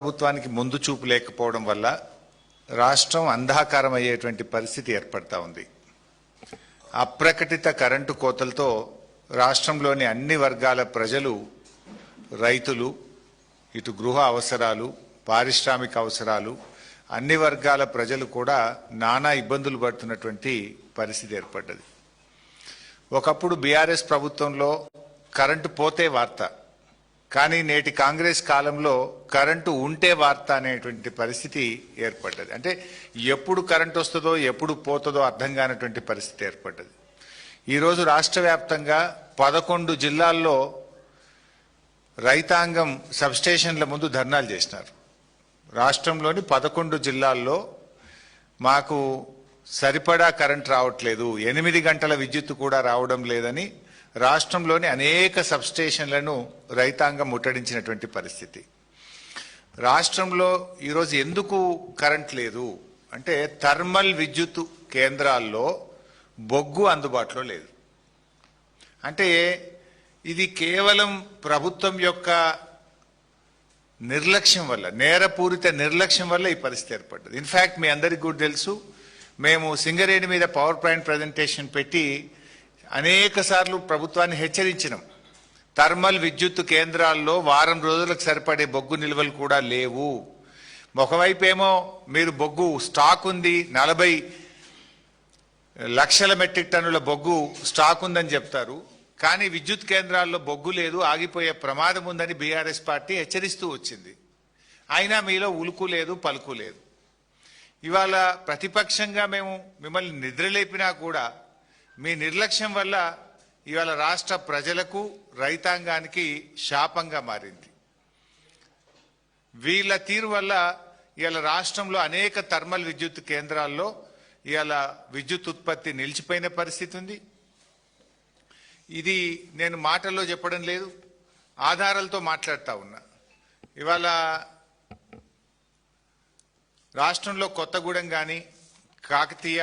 ప్రభుత్వానికి ముందు చూపు లేకపోవడం వల్ల రాష్ట్రం అంధాకారం అయ్యేటువంటి పరిస్థితి ఏర్పడతా ఉంది. అప్రకటిత కరెంటు కోతలతో రాష్ట్రంలోని అన్ని వర్గాల ప్రజలు, రైతులు, ఇటు గృహ అవసరాలు, పారిశ్రామిక అవసరాలు, అన్ని వర్గాల ప్రజలు కూడా నానా ఇబ్బందులు పడుతున్నటువంటి పరిస్థితి ఏర్పడ్డది. ఒకప్పుడు బీఆర్ఎస్ ప్రభుత్వంలో కరెంటు పోతే వార్త, కానీ నేటి కాంగ్రెస్ కాలంలో కరెంటు ఉంటే వార్త అనేటువంటి పరిస్థితి ఏర్పడ్డది. అంటే ఎప్పుడు కరెంటు వస్తుందో ఎప్పుడు పోతుందో అర్థం కానటువంటి పరిస్థితి ఏర్పడ్డది. ఈరోజు రాష్ట్ర వ్యాప్తంగా 11 జిల్లాల్లో రైతాంగం సబ్స్టేషన్ల ముందు ధర్నాలు చేసినారు. రాష్ట్రంలోని 11 జిల్లాల్లో మాకు సరిపడా కరెంట్ రావట్లేదు, 8 గంటల విద్యుత్తు కూడా రావడం లేదని రాష్ట్రంలోని అనేక సబ్స్టేషన్లను రైతాంగం ముట్టడించినటువంటి పరిస్థితి. రాష్ట్రంలో ఈరోజు ఎందుకు కరెంట్ లేదు అంటే థర్మల్ విద్యుత్ కేంద్రాల్లో బొగ్గు అందుబాటులో లేదు. అంటే ఇది కేవలం ప్రభుత్వం యొక్క నిర్లక్ష్యం వల్ల, నేరపూరిత నిర్లక్ష్యం వల్ల ఈ పరిస్థితి ఏర్పడ్డది. ఇన్ఫ్యాక్ట్ మీ అందరికీ కూడా తెలుసు, మేము సింగరేణి మీద పవర్ పాయింట్ ప్రజెంటేషన్ పెట్టి అనేక సార్లు ప్రభుత్వాన్ని హెచ్చరించినాం. థర్మల్ విద్యుత్ కేంద్రాల్లో వారం రోజులకు సరిపడే బొగ్గు నిల్వలు కూడా లేవు. ఒకవైపు ఏమో మీరు బొగ్గు స్టాక్ ఉంది, 40 లక్షల మెట్రిక్ టన్నుల బొగ్గు స్టాక్ ఉందని చెప్తారు, కానీ విద్యుత్ కేంద్రాల్లో బొగ్గు లేదు, ఆగిపోయే ప్రమాదం ఉందని బీఆర్ఎస్ పార్టీ హెచ్చరిస్తూ వచ్చింది. అయినా మీలో ఉలుకు లేదు, పలుకు లేదు. ఇవాళ ప్రతిపక్షంగా మేము మిమ్మల్ని నిద్రలేపినా కూడా మీ నిర్లక్ష్యం వల్ల ఇవాళ రాష్ట్ర ప్రజలకు, రైతాంగానికి శాపంగా మారింది. వీళ్ళ తీరు వల్ల ఇవాళ రాష్ట్రంలో అనేక థర్మల్ విద్యుత్ కేంద్రాల్లో ఇవాళ విద్యుత్ ఉత్పత్తి నిలిచిపోయిన పరిస్థితి ఉంది. ఇది నేను మాటల్లో చెప్పడం లేదు, ఆధారాలతో మాట్లాడుతూ ఉన్నా. ఇవాళ రాష్ట్రంలో కొత్తగూడెం కానీ, కాకతీయ,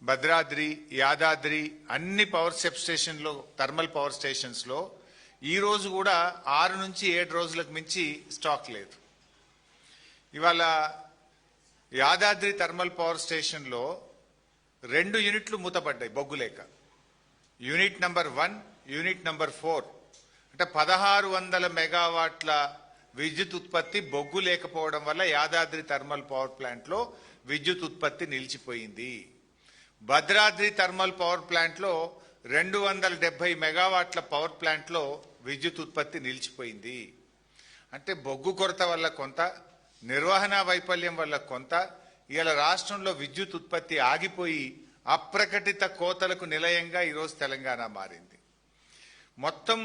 భద్రాద్రి, యాదాద్రి అన్ని పవర్ సబ్ స్టేషన్లో, థర్మల్ పవర్ స్టేషన్స్లో ఈరోజు కూడా 6 నుంచి 7 రోజులకు మించి స్టాక్ లేదు. ఇవాళ యాదాద్రి థర్మల్ పవర్ స్టేషన్లో 2 యూనిట్లు మూతపడ్డాయి బొగ్గు లేక. యూనిట్ నంబర్ 1, యూనిట్ నంబర్ 4 అంటే 1600 మెగావాట్ల విద్యుత్ ఉత్పత్తి బొగ్గు లేకపోవడం వల్ల యాదాద్రి థర్మల్ పవర్ ప్లాంట్లో విద్యుత్ ఉత్పత్తి నిలిచిపోయింది. భద్రాద్రి థర్మల్ పవర్ ప్లాంట్లో 270 మెగావాట్ల పవర్ ప్లాంట్లో విద్యుత్ ఉత్పత్తి నిలిచిపోయింది. అంటే బొగ్గు కొరత వల్ల కొంత, నిర్వహణ వైఫల్యం వల్ల కొంత, ఇవాళ రాష్ట్రంలో విద్యుత్ ఉత్పత్తి ఆగిపోయి అప్రకటిత కోతలకు నిలయంగా ఈరోజు తెలంగాణ మారింది. మొత్తం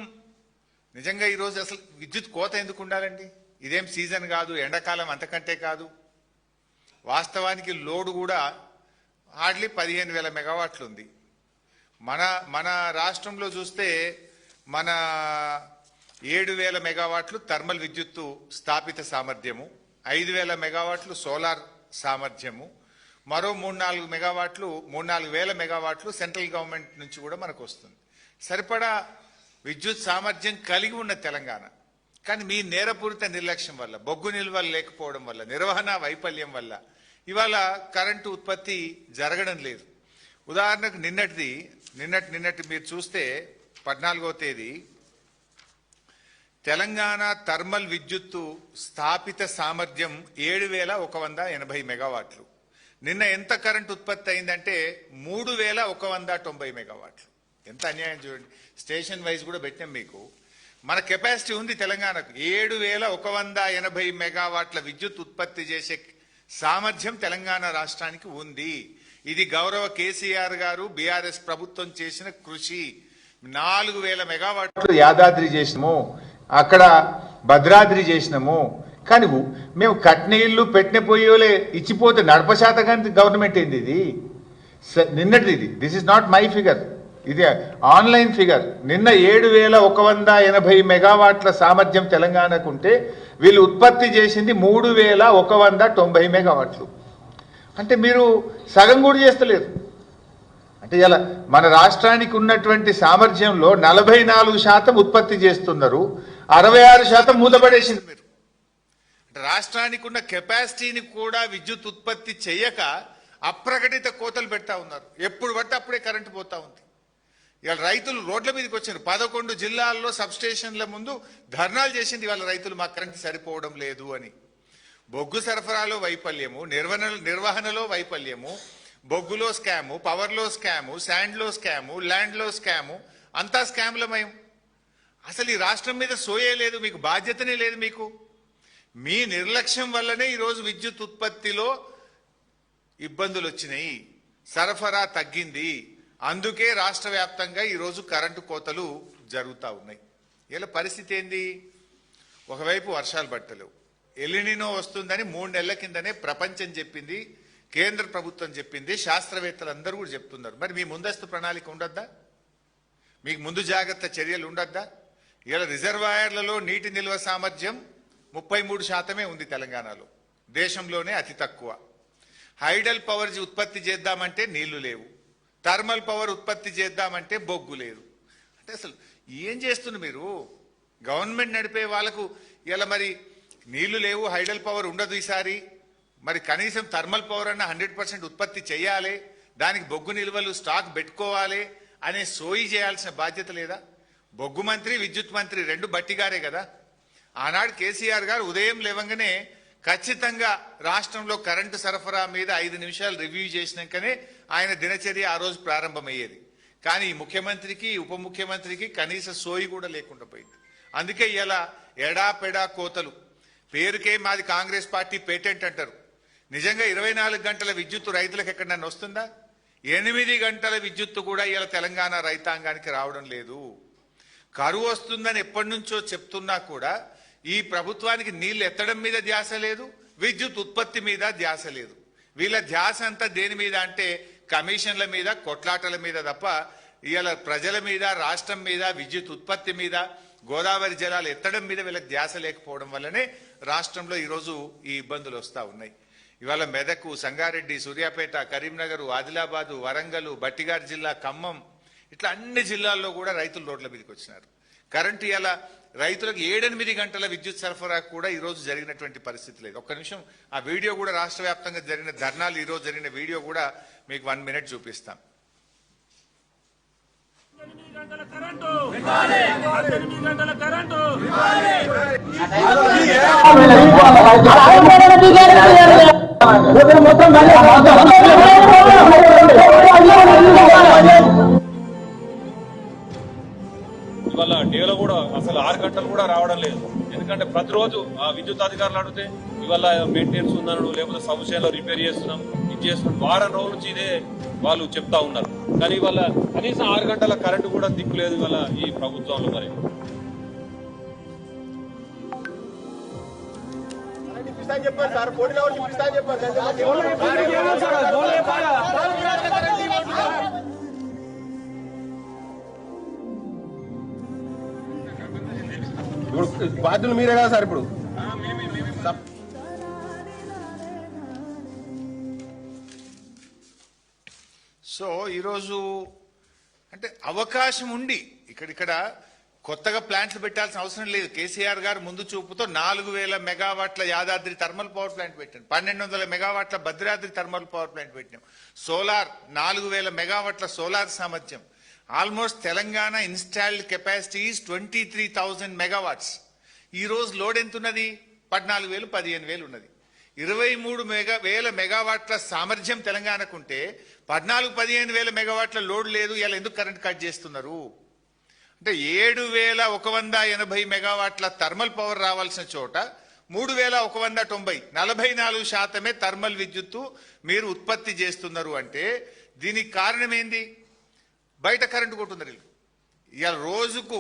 నిజంగా ఈరోజు అసలు విద్యుత్ కోత ఎందుకు ఉండాలండి? ఇదేం సీజన్ కాదు, ఎండాకాలం అంతకంటే కాదు. వాస్తవానికి లోడ్ కూడా హార్డ్లీ 15,000 మెగావాట్లు ఉంది. మన రాష్ట్రంలో చూస్తే మన 7,000 మెగావాట్లు థర్మల్ విద్యుత్తు స్థాపిత సామర్థ్యము, 5,000 మెగావాట్లు సోలార్ సామర్థ్యము, మరో 3-4 మెగావాట్లు 3-4 మెగావాట్లు సెంట్రల్ గవర్నమెంట్ నుంచి కూడా మనకు వస్తుంది. సరిపడా విద్యుత్ సామర్థ్యం కలిగి ఉన్న తెలంగాణ, కానీ మీ నేరపూరిత నిర్లక్ష్యం వల్ల, బొగ్గు నిల్వలు లేకపోవడం వల్ల, నిర్వహణ వైఫల్యం వల్ల ఇవాళ కరెంటు ఉత్పత్తి జరగడం లేదు. ఉదాహరణకు నిన్నటి మీరు చూస్తే 14వ తేదీ తెలంగాణ థర్మల్ విద్యుత్తు స్థాపిత సామర్థ్యం 7,180 మెగావాట్లు. నిన్న ఎంత కరెంటు ఉత్పత్తి అయిందంటే 3,190 మెగావాట్లు. ఎంత అన్యాయం చూడండి. స్టేషన్ వైజ్ కూడా పెట్టాం మీకు. మన కెపాసిటీ ఉంది తెలంగాణకు 7,180 మెగావాట్ల విద్యుత్ ఉత్పత్తి చేసే సామర్థ్యం తెలంగాణ రాష్ట్రానికి ఉంది. ఇది గౌరవ కేసీఆర్ గారు, బీఆర్ఎస్ ప్రభుత్వం చేసిన కృషి. 4,000 మెగావాట్లు యాదాద్రి చేసినాము, అక్కడ భద్రాద్రి చేసినాము, కానీ మేము కట్టిన ఇల్లు పెట్టిన పొయ్యోలే ఇచ్చిపోతే నడపశాతం గవర్నమెంట్ ఏంది ఇది? నిన్నటిది, this is not my figure, ఇది ఆన్లైన్ ఫిగర్. నిన్న 7,180 మెగావాట్ల సామర్థ్యం తెలంగాణకు ఉంటే వీళ్ళు ఉత్పత్తి చేసింది 3,190 మెగావాట్లు. అంటే మీరు సగం కూడా చేస్తలేరు. అంటే ఇలా మన రాష్ట్రానికి ఉన్నటువంటి సామర్థ్యంలో 44% ఉత్పత్తి చేస్తున్నారు, 66% మూతపడేసింది మీరు. రాష్ట్రానికి ఉన్న కెపాసిటీని కూడా విద్యుత్ ఉత్పత్తి చేయక అప్రకటిత కోతలు పెడతా ఉన్నారు. ఎప్పుడు పడితే అప్పుడే కరెంటు పోతా ఉంది. ఇవాళ రైతులు రోడ్ల మీదకి వచ్చారు. 11 జిల్లాల్లో సబ్స్టేషన్ల ముందు ధర్నాలు చేసింది ఇవాళ రైతులు, మా కరెంటు సరిపోవడం లేదు అని. బొగ్గు సరఫరాలో వైఫల్యము, నిర్వహణలో వైఫల్యము, బొగ్గులో స్కాము, పవర్లో స్కాము, శాండ్లో స్కాము, ల్యాండ్లో స్కాము, అంతా స్కామ్లమయం. అసలు ఈ రాష్ట్రం మీద సోయే లేదు, మీకు బాధ్యతనే లేదు. మీకు మీ నిర్లక్ష్యం వల్లనే ఈరోజు విద్యుత్ ఉత్పత్తిలో ఇబ్బందులు వచ్చినాయి, సరఫరా తగ్గింది. అందుకే రాష్ట్ర వ్యాప్తంగా ఈరోజు కరెంటు కోతలు జరుగుతూ ఉన్నాయి. ఇలా పరిస్థితి ఏంది? ఒకవైపు వర్షాలు పట్టలేవు, ఎలినినో వస్తుందని 3 నెలల కిందనే ప్రపంచం చెప్పింది, కేంద్ర ప్రభుత్వం చెప్పింది, శాస్త్రవేత్తలు అందరూ కూడా చెప్తున్నారు. మరి మీ ముందస్తు ప్రణాళిక ఉండద్దా? మీకు ముందు జాగ్రత్త చర్యలు ఉండద్దా? ఇలా రిజర్వాయర్లలో నీటి నిల్వ సామర్థ్యం 33% ఉంది తెలంగాణలో, దేశంలోనే అతి తక్కువ. హైడల్ పవర్ ఉత్పత్తి చేద్దామంటే నీళ్లు లేవు, థర్మల్ పవర్ ఉత్పత్తి చేద్దామంటే బొగ్గు లేదు. అంటే అసలు ఏం చేస్తున్నారు మీరు? గవర్నమెంట్ నడిపే వాళ్ళకు ఇలా మరి నీళ్లు లేవు, హైడల్ పవర్ ఉండదు ఈసారి, మరి కనీసం థర్మల్ పవర్ అన్న 100% ఉత్పత్తి చేయాలి, దానికి బొగ్గు నిల్వలు స్టాక్ పెట్టుకోవాలి అనే సోయి చేయాల్సిన బాధ్యత లేదా? బొగ్గు మంత్రి, విద్యుత్ మంత్రి 2 బట్టిగారే కదా. ఆనాడు కేసీఆర్ గారు ఉదయం లేవంగానే ఖచ్చితంగా రాష్ట్రంలో కరెంటు సరఫరా మీద 5 నిమిషాలు రివ్యూ చేసినాకనే ఆయన దినచర్య ఆ రోజు ప్రారంభమయ్యేది. కానీ ముఖ్యమంత్రికి, ఉప ముఖ్యమంత్రికి కనీస సోయి కూడా లేకుండా పోయింది. అందుకే ఇలా ఎడాపెడా కోతలు. పేరుకే మాది కాంగ్రెస్ పార్టీ పేటెంట్ అంటారు. నిజంగా 24 గంటల విద్యుత్తు రైతులకు ఎక్కడన్నా వస్తుందా? 8 గంటల విద్యుత్తు కూడా ఇలా తెలంగాణ రైతాంగానికి రావడం లేదు. కరువు వస్తుందని ఎప్పటి నుంచో చెప్తున్నా కూడా ఈ ప్రభుత్వానికి నీళ్లు ఎత్తడం మీద ధ్యాస లేదు, విద్యుత్ ఉత్పత్తి మీద ధ్యాస లేదు. వీళ్ళ ధ్యాస అంతా దేని మీద అంటే కమిషన్ల మీద, కొట్లాటల మీద తప్ప ఇవాళ ప్రజల మీద, రాష్ట్రం మీద, విద్యుత్ ఉత్పత్తి మీద, గోదావరి జలాలు ఎత్తడం మీద వీళ్ళకి ధ్యాస లేకపోవడం వల్లనే రాష్ట్రంలో ఈరోజు ఈ ఇబ్బందులు వస్తూ ఉన్నాయి. ఇవాళ మెదక్, సంగారెడ్డి, సూర్యాపేట, కరీంనగర్, ఆదిలాబాదు, వరంగల్, బట్టిగారి జిల్లా, ఖమ్మం, ఇట్లా అన్ని జిల్లాల్లో కూడా రైతులు రోడ్ల మీదకి వచ్చినారు. కరెంటు ఇలా రైతులకు 7-8 గంటల విద్యుత్ సరఫరా కూడా ఈరోజు జరిగినటువంటి పరిస్థితి లేదు. ఒక్క నిమిషం ఆ వీడియో కూడా, రాష్ట్ర వ్యాప్తంగా జరిగిన ధర్నాలు ఈరోజు జరిగిన వీడియో కూడా మీకు 1 మినిట్ చూపిస్తాం. 8 గంటల కరెంటు 8 గంటల కరెంటు ఇవాళ డేలో కూడా అసలు 6 గంటలు కూడా రావడం లేదు. ఎందుకంటే ప్రతిరోజు ఆ విద్యుత్ అధికారులు అడిగితే ఇవాళ మెయింటెనెన్స్ ఉందన్నాడు, లేకపోతే సమస్యలో రిపేర్ చేస్తున్నాం, ఇది చేస్తున్నాం, వారం రోజుల నుంచి ఇదే వాళ్ళు చెప్తా ఉన్నారు. కానీ ఇవాళ కనీసం 6 గంటల కరెంటు కూడా దిక్కు లేదు ఇవాళ ఈ ప్రభుత్వంలో. మరి చెప్పారు సార్, పోటీ చెప్పారు. ఇప్పుడు బాధ్యులు మీరే కదా సార్. ఇప్పుడు సో ఈరోజు అంటే అవకాశం ఉండి ఇక్కడ కొత్తగా ప్లాంట్లు పెట్టాల్సిన అవసరం లేదు. కేసీఆర్ గారు ముందు చూపుతో 4000 మెగావాట్ల యాదాద్రి థర్మల్ పవర్ ప్లాంట్ పెట్టాం, 1200 మెగావాట్ల భద్రాద్రి థర్మల్ పవర్ ప్లాంట్ పెట్టాం. సోలార్ 4000 మెగావాట్ల సోలార్ సామర్థ్యం. Almost Telangana installed capacity is 23,000 megawatts. ఈ రోజు లోడ్ ఎంత ఉన్నది? 14,000, 15,000 ఉన్నది. 23,000 మెగావాట్ల సామర్థ్యం తెలంగాణకు ఉంటే 14,000-15,000 మెగావాట్ల లోడ్ లేదు. ఇలా ఎందుకు కరెంట్ కట్ చేస్తున్నారు? అంటే 7,180 మెగావాట్ల థర్మల్ పవర్ రావాల్సిన చోట 3,190, 44% థర్మల్ విద్యుత్తు మీరు ఉత్పత్తి చేస్తున్నారు. అంటే దీనికి కారణం ఏంది? బయట కరెంటు కొంటున్నారు. ఇవాళ రోజుకు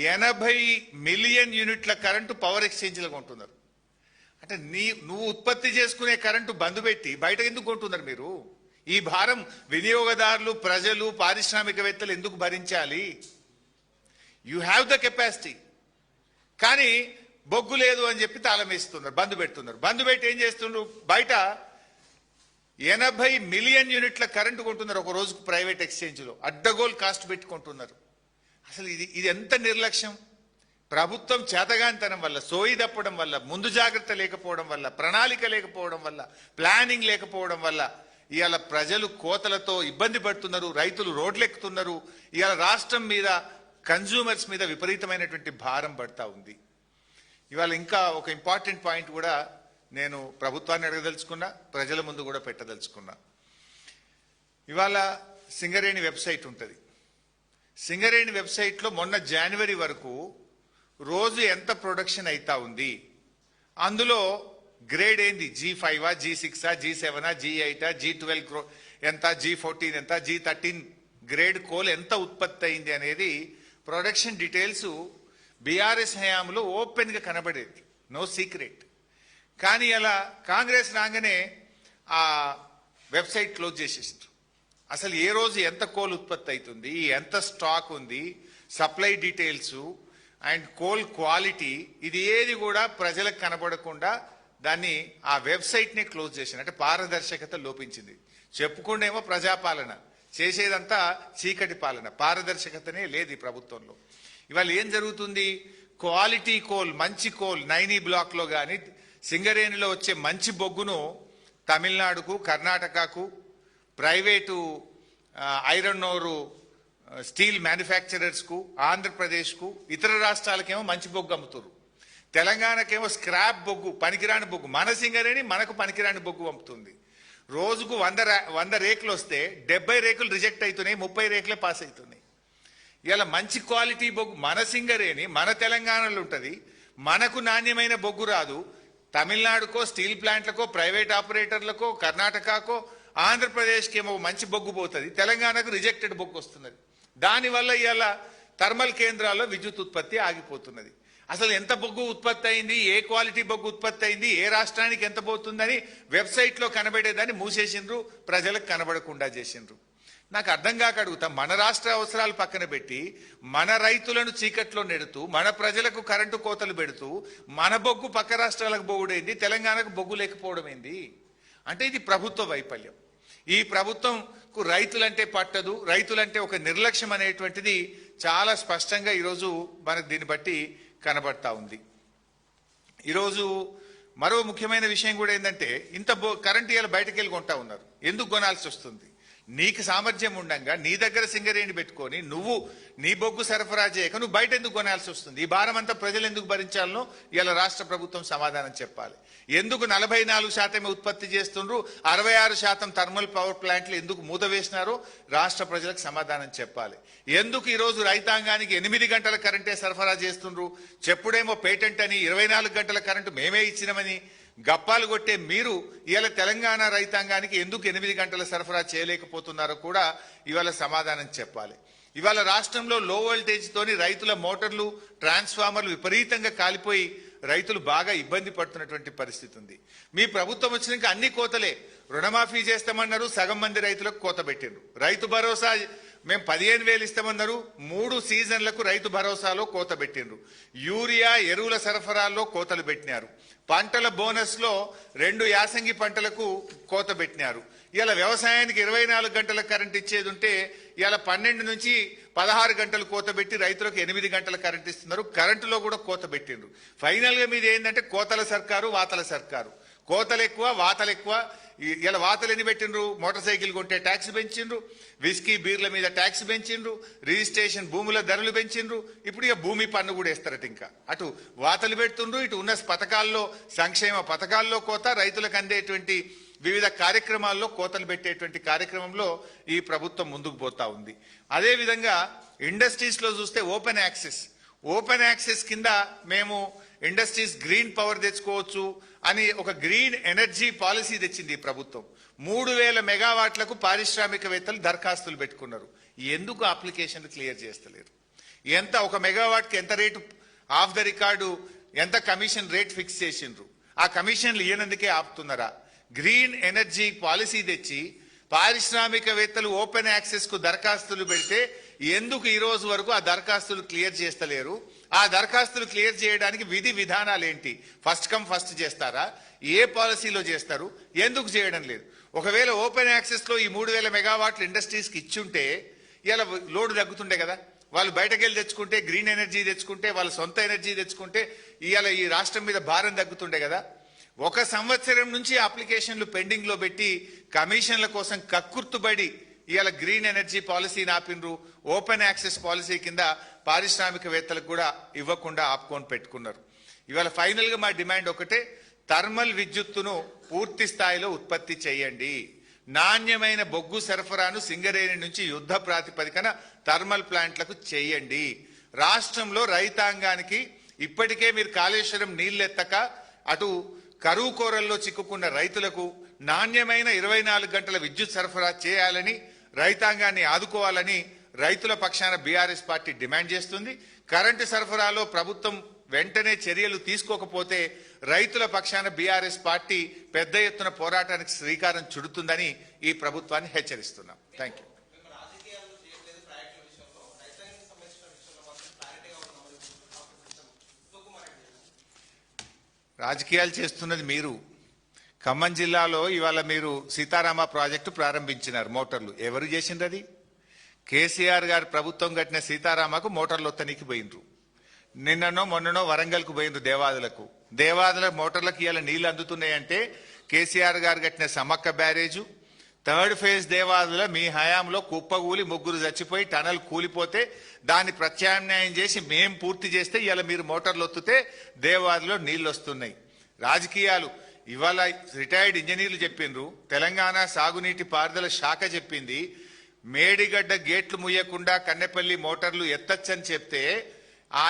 80 మిలియన్ యూనిట్ల కరెంటు పవర్ ఎక్స్చేంజ్లో కొంటున్నారు. అంటే నువ్వు ఉత్పత్తి చేసుకునే కరెంటు బంద్ పెట్టి బయట ఎందుకు కొంటున్నారు మీరు? ఈ భారం వినియోగదారులు, ప్రజలు, పారిశ్రామికవేత్తలు ఎందుకు భరించాలి? యూ హ్యావ్ ద కెపాసిటీ, కానీ బొగ్గు లేదు అని చెప్పి తాళం వేస్తున్నారు, బంద్ పెడుతున్నారు. బంద్ పెట్టి ఏం చేస్తున్నారు? బయట 80 మిలియన్ యూనిట్ల కరెంటు కొంటున్నారు ఒక రోజుకు ప్రైవేట్ ఎక్స్చేంజ్లో, అడ్డగోల్ కాస్ట్ పెట్టుకుంటున్నారు. అసలు ఇది ఎంత నిర్లక్ష్యం! ప్రభుత్వం చేతగానితనం వల్ల, సోయి తప్పడం వల్ల, ముందు జాగ్రత్త లేకపోవడం వల్ల, ప్రణాళిక లేకపోవడం వల్ల, ప్లానింగ్ లేకపోవడం వల్ల ఇవాళ ప్రజలు కోతలతో ఇబ్బంది పడుతున్నారు, రైతులు రోడ్లెక్కుతున్నారు. ఇవాళ రాష్ట్రం మీద, కన్జ్యూమర్స్ మీద విపరీతమైనటువంటి భారం పడతా ఉంది. ఇవాళ ఇంకా ఒక ఇంపార్టెంట్ పాయింట్ కూడా నేను ప్రభుత్వాన్ని అడగదలుచుకున్నా, ప్రజల ముందు కూడా పెట్టదలుచుకున్నా. ఇవాళ సింగరేణి వెబ్సైట్ ఉంటుంది. సింగరేణి వెబ్సైట్లో మొన్న జనవరి వరకు రోజు ఎంత ప్రొడక్షన్ అయితా ఉంది, అందులో గ్రేడ్ ఏంది, G5, G6, G7, G8, G12 ఎంత, G14 ఎంత, G13 గ్రేడ్ కోల్ ఎంత ఉత్పత్తి అయింది అనేది ప్రొడక్షన్ డీటెయిల్స్ బీఆర్ఎస్ హయాంలో ఓపెన్గా కనబడేది, నో సీక్రెట్. కానీ అలా కాంగ్రెస్ రాగానే ఆ వెబ్సైట్ క్లోజ్ చేసేసారు. అసలు ఏ రోజు ఎంత కోల్ ఉత్పత్తి అవుతుంది, ఎంత స్టాక్ ఉంది, supply details and coal quality, ఇది ఏది కూడా ప్రజలకు కనబడకుండా దాన్ని ఆ వెబ్సైట్నే క్లోజ్ చేశారు. అంటే పారదర్శకత లోపించింది. చెప్పుకుండేమో ప్రజాపాలన, చేసేదంతా చీకటి పాలన, పారదర్శకతనే లేదు ఈ ప్రభుత్వంలో. ఇవాళ ఏం జరుగుతుంది, క్వాలిటీ కోల్, మంచి కోల్ నైనీ బ్లాక్లో కానీ సింగరేణిలో వచ్చే మంచి బొగ్గును తమిళనాడుకు, కర్ణాటకకు, ప్రైవేటు ఐరన్ ఓరు స్టీల్ మ్యానుఫ్యాక్చరర్స్కు, ఆంధ్రప్రదేశ్కు, ఇతర రాష్ట్రాలకేమో మంచి బొగ్గు అమ్ముతారు. తెలంగాణకేమో స్క్రాప్ బొగ్గు, పనికిరాని బొగ్గు. మన సింగరేణి మనకు పనికిరాని బొగ్గు పంపుతుంది. రోజుకు 100 రేకులు వస్తే 70 రేకులు రిజెక్ట్ అవుతున్నాయి, 30 రేకులే పాస్ అవుతున్నాయి. ఇలా మంచి క్వాలిటీ బొగ్గు మన సింగరేణి మన తెలంగాణలో ఉంటుంది, మనకు నాణ్యమైన బొగ్గు రాదు. తమిళనాడుకో, స్టీల్ ప్లాంట్లకో, ప్రైవేట్ ఆపరేటర్లకో, కర్ణాటకకో, ఆంధ్రప్రదేశ్కి ఏమో మంచి బొగ్గు పోతుంది, తెలంగాణకు రిజెక్టెడ్ బొగ్గు వస్తున్నది. దానివల్ల ఇవాళ థర్మల్ కేంద్రాల్లో విద్యుత్ ఉత్పత్తి ఆగిపోతున్నది. అసలు ఎంత బొగ్గు ఉత్పత్తి అయింది, ఏ క్వాలిటీ బొగ్గు ఉత్పత్తి అయింది, ఏ రాష్ట్రానికి ఎంత పోతుందని వెబ్సైట్లో కనబడేదాన్ని మూసేసిండ్రు, ప్రజలకు కనబడకుండా చేసిండ్రు. నాకు అర్థం కాక అడుగుతా, మన రాష్ట్ర అవసరాలు పక్కన పెట్టి మన రైతులను చీకట్లో నెడుతూ, మన ప్రజలకు కరెంటు కోతలు పెడుతూ, మన బొగ్గు పక్క రాష్ట్రాలకు బొగ్గుడైంది, తెలంగాణకు బొగ్గు లేకపోవడం ఏంది అంటే ఇది ప్రభుత్వ వైఫల్యం. ఈ ప్రభుత్వంకు రైతులంటే పట్టదు, రైతులంటే ఒక నిర్లక్ష్యం అనేటువంటిది చాలా స్పష్టంగా ఈరోజు మనకు దీన్ని బట్టి కనబడతా ఉంది. ఈరోజు మరో ముఖ్యమైన విషయం కూడా ఏంటంటే, ఇంత కరెంట్ ఇవాళ బయటకు వెళ్ళి కొంటా ఉన్నారు. ఎందుకు కొనాల్సి వస్తుంది? నీకు సామర్థ్యం ఉండగా నీ దగ్గర సింగరేణి పెట్టుకొని నువ్వు నీ బొగ్గు సరఫరా చేయక నువ్వు బయట ఎందుకు కొనాల్సి వస్తుంది? ఈ భారం అంతా ప్రజలు ఎందుకు భరించాలనో ఇలా రాష్ట్ర ప్రభుత్వం సమాధానం చెప్పాలి. ఎందుకు 44% ఉత్పత్తి చేస్తుండ్రు, 66% థర్మల్ పవర్ ప్లాంట్లు ఎందుకు మూత వేసినారో రాష్ట్ర ప్రజలకు సమాధానం చెప్పాలి. ఎందుకు ఈరోజు రైతాంగానికి 8 గంటల కరెంటే సరఫరా చేస్తుండ్రు, చెప్పుడేమో పేటెంట్ అని 24 గంటల కరెంటు మేమే ఇచ్చినామని గప్పాలు కొట్టే మీరు ఇవాళ తెలంగాణ రైతాంగానికి ఎందుకు 8 గంటల సరఫరా చేయలేకపోతున్నారో కూడా ఇవాళ సమాధానం చెప్పాలి. ఇవాళ రాష్ట్రంలో లో వోల్టేజ్ తోని రైతుల మోటార్లు, ట్రాన్స్ఫార్మర్లు విపరీతంగా కాలిపోయి రైతులు బాగా ఇబ్బంది పడుతున్నటువంటి పరిస్థితి ఉంది. మీ ప్రభుత్వం వచ్చినాక అన్ని కోతలే. రుణమాఫీ చేస్తామన్నారు, సగం మంది రైతులకు కోత పెట్టిండ్రు. రైతు భరోసా మేము 15,000 ఇస్తామన్నారు, 3 సీజన్లకు రైతు భరోసాలో కోత పెట్టిండ్రు. యూరియా ఎరువుల సరఫరాల్లో కోతలు పెట్టినారు. పంటల బోనస్ లో 2 యాసంగి పంటలకు కోత పెట్టినారు. ఇలా వ్యవసాయానికి 24 గంటల కరెంట్ ఇచ్చేది ఉంటే ఇలా 12 నుంచి 16 గంటలు కోత పెట్టి రైతులకు 8 గంటల కరెంట్ ఇస్తున్నారు. కరెంటులో కూడా కోత పెట్టిండ్రు. ఫైనల్ గా మీది ఏంటంటే కోతల సర్కారు, వాతల సర్కారు. కోతలు ఎక్కువ, వాతలు ఎక్కువ. ఇలా వాతలు ఎన్ని పెట్టిండ్రు? మోటార్ సైకిల్ కొంటే ట్యాక్స్ పెంచిండ్రు, విస్కీ బీర్ల మీద ట్యాక్స్ పెంచిండ్రు, రిజిస్ట్రేషన్ భూముల ధరలు పెంచిండ్రు. ఇప్పుడు ఇక భూమి పన్ను కూడా వేస్తారట. ఇంకా అటు వాతలు పెడుతుండ్రు, ఇటు ఉన్న పథకాల్లో, సంక్షేమ పథకాల్లో కోత, రైతులకు అందేటువంటి వివిధ కార్యక్రమాల్లో కోతలు పెట్టేటువంటి కార్యక్రమంలో ఈ ప్రభుత్వం ముందుకు పోతా ఉంది. అదేవిధంగా ఇండస్ట్రీస్ లో చూస్తే ఓపెన్ యాక్సెస్ కింద మేము ఇండస్ట్రీస్ గ్రీన్ పవర్ తెచ్చుకోవచ్చు అని ఒక గ్రీన్ ఎనర్జీ పాలసీ తెచ్చింది ఈ ప్రభుత్వం. 3,000 మెగావాట్లకు పారిశ్రామికవేత్తలు దరఖాస్తులు పెట్టుకున్నారు. ఎందుకు అప్లికేషన్లు క్లియర్ చేస్తలేరు? ఎంత ఒక మెగావాట్కి ఎంత రేటు ఆఫ్ ద రికార్డు, ఎంత కమిషన్ రేట్ ఫిక్స్ చేసిండ్రు? ఆ కమిషన్లు ఇయ్యనందుకే ఆపుతున్నారా? గ్రీన్ ఎనర్జీ పాలసీ తెచ్చి పారిశ్రామికవేత్తలు ఓపెన్ యాక్సెస్ కు దరఖాస్తులు పెడితే ఎందుకు ఈ రోజు వరకు ఆ దరఖాస్తులు క్లియర్ చేస్తలేరు? ఆ దరఖాస్తులు క్లియర్ చేయడానికి విధి విధానాలు ఏంటి? ఫస్ట్ కమ్ ఫస్ట్ చేస్తారా? ఏ పాలసీలో చేస్తారు? ఎందుకు చేయడం లేదు? ఒకవేళ ఓపెన్ యాక్సెస్ లో ఈ 3,000 మెగావాట్ల ఇండస్ట్రీస్ కి ఇచ్చుంటే ఇలా లోడ్ తగ్గుతుండే కదా. వాళ్ళు బయటకు వెళ్ళి తెచ్చుకుంటే, గ్రీన్ ఎనర్జీ తెచ్చుకుంటే, వాళ్ళ సొంత ఎనర్జీ తెచ్చుకుంటే ఇవాళ ఈ రాష్ట్రం మీద భారం తగ్గుతుండే కదా. 1 సంవత్సరం నుంచి అప్లికేషన్లు పెండింగ్ లో పెట్టి కమిషన్ల కోసం కక్కుర్తుబడి ఇవాళ గ్రీన్ ఎనర్జీ పాలసీని ఆపినరు. ఓపెన్ యాక్సెస్ పాలసీ కింద పారిశ్రామికవేత్తలకు కూడా ఇవ్వకుండా ఆపుకొని పెట్టుకున్నారు. ఇవాళ ఫైనల్ గా మా డిమాండ్ ఒకటే, థర్మల్ విద్యుత్తును పూర్తి స్థాయిలో ఉత్పత్తి చేయండి. నాణ్యమైన బొగ్గు సరఫరాను సింగరేణి నుంచి యుద్ధ ప్రాతిపదికన థర్మల్ ప్లాంట్లకు చేయండి. రాష్ట్రంలో రైతాంగానికి ఇప్పటికే మీరు కాళేశ్వరం నీళ్లెత్తక అటు కరువు కోరల్లో చిక్కుకున్న రైతులకు నాణ్యమైన 24 గంటల విద్యుత్ సరఫరా చేయాలని, రైతాంగాన్ని ఆదుకోవాలని రైతుల పక్షాన బీఆర్ఎస్ పార్టీ డిమాండ్ చేస్తుంది. కరెంటు సరఫరాలో ప్రభుత్వం వెంటనే చర్యలు తీసుకోకపోతే రైతుల పక్షాన బీఆర్ఎస్ పార్టీ పెద్ద ఎత్తున పోరాటానికి శ్రీకారం చుడుతుందని ఈ ప్రభుత్వాన్ని హెచ్చరిస్తున్నాం. Thank you. రాజకీయాలు చేస్తున్నది మీరు. ఖమ్మం జిల్లాలో ఇవాళ మీరు సీతారామ ప్రాజెక్టు ప్రారంభించినారు. మోటార్లు ఎవరు చేసిండ్రు? అది కేసీఆర్ గారు ప్రభుత్వం కట్టిన సీతారామకు మోటార్లు ఒత్తనికి పోయినరు. నిన్ననో మొన్ననో వరంగల్కు పోయినరు దేవాదులకు. దేవాదుల మోటార్లకు ఇవాళ నీళ్లు అందుతున్నాయంటే కేసీఆర్ గారు కట్టిన Sammakka barrage, 3rd phase Devadula మీ హయాంలో కుప్పగూలి 3 చచ్చిపోయి టనల్ కూలిపోతే దాన్ని ప్రత్యామ్నాయం చేసి మేం పూర్తి చేస్తే ఇవాళ మీరు మోటార్లు ఒత్తితే దేవాదులో నీళ్లు వస్తున్నాయి. రాజకీయాలు ఇవాళ రిటైర్డ్ ఇంజనీర్లు చెప్పిండ్రు, తెలంగాణ సాగునీటి పారుదల శాఖ చెప్పింది, మేడిగడ్డ గేట్లు ముయ్యకుండా కన్నెపల్లి మోటార్లు ఎత్తచ్చని చెప్తే ఆ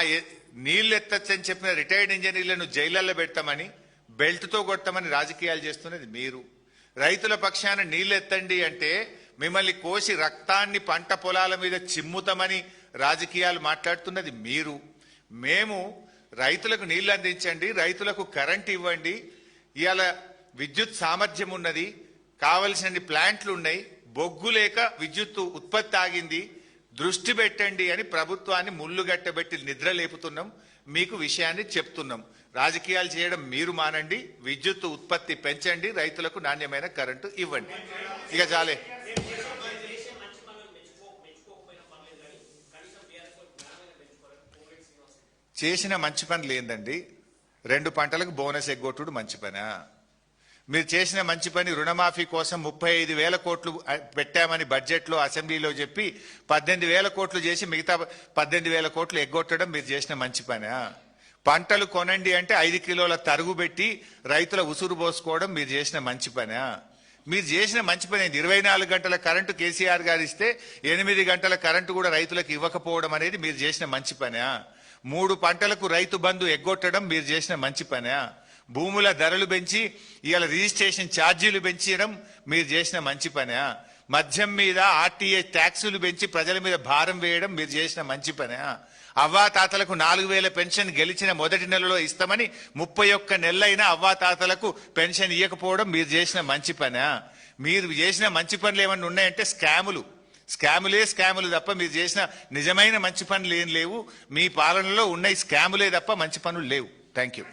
నీళ్లు ఎత్తచ్చని చెప్పిన రిటైర్డ్ ఇంజనీర్లను జైళ్లలో పెడతామని, బెల్ట్తో కొడతామని రాజకీయాలు చేస్తున్నది మీరు. రైతుల పక్షాన నీళ్లు ఎత్తండి అంటే మిమ్మల్ని కోసి రక్తాన్ని పంట పొలాల మీద చిమ్ముతామని రాజకీయాలు మాట్లాడుతున్నది మీరు. మేము రైతులకు నీళ్లు అందించండి, రైతులకు కరెంట్ ఇవ్వండి, ఇవాళ విద్యుత్ సామర్థ్యం ఉన్నది, కావలసిన ప్లాంట్లు ఉన్నాయి, బొగ్గు లేక విద్యుత్ ఉత్పత్తి ఆగింది, దృష్టి పెట్టండి అని ప్రభుత్వాన్ని ముళ్ళుగట్టబెట్టి నిద్ర లేపుతున్నాం. మీకు విషయాన్ని చెప్తున్నాం. రాజకీయాలు చేయడం మీరు మానండి, విద్యుత్ ఉత్పత్తి పెంచండి, రైతులకు నాణ్యమైన కరెంటు ఇవ్వండి. ఇక చాలే. చేసిన మంచి పని లేదండి. 2 పంటలకు బోనస్ ఎగ్గొట్టుడు మంచి పనా? మీరు చేసిన మంచి పని రుణమాఫీ కోసం 35,000 కోట్లు పెట్టామని బడ్జెట్లో అసెంబ్లీలో చెప్పి 18,000 కోట్లు చేసి మిగతా 18,000 కోట్లు ఎగ్గొట్టడం మీరు చేసిన మంచి పనా? పంటలు కొనండి అంటే 5 కిలోల తరుగు పెట్టి రైతుల ఉసురు పోసుకోవడం మీరు చేసిన మంచి పనా? మీరు చేసిన మంచి పని 24 గంటల కరెంటు కేసీఆర్ గారు ఇస్తే 8 గంటల కరెంటు కూడా రైతులకు ఇవ్వకపోవడం అనేది మీరు చేసిన మంచి పనా? 3 పంటలకు రైతు బంధు ఎగ్గొట్టడం మీరు చేసిన మంచి పనా? భూముల ధరలు పెంచి ఇవాళ రిజిస్ట్రేషన్ ఛార్జీలు పెంచడం మీరు చేసిన మంచి పనా? మద్యం మీద ఆర్టీఏ ట్యాక్సులు పెంచి ప్రజల మీద భారం వేయడం మీరు చేసిన మంచి పనా? అవ్వాతాతలకు 4,000 పెన్షన్ గెలిచిన మొదటి నెలలో ఇస్తామని 31 నెలలైనా అవ్వాతాతలకు పెన్షన్ ఇవ్వకపోవడం మీరు చేసిన మంచి పనా? మీరు చేసిన మంచి పనులు ఏమన్నా ఉన్నాయంటే స్కాములు తప్ప మీరు చేసిన నిజమైన మంచి పనులు ఏం లేవు. మీ పాలనలో ఉన్న స్కాములే తప్ప మంచి పనులు లేవు. Thank you.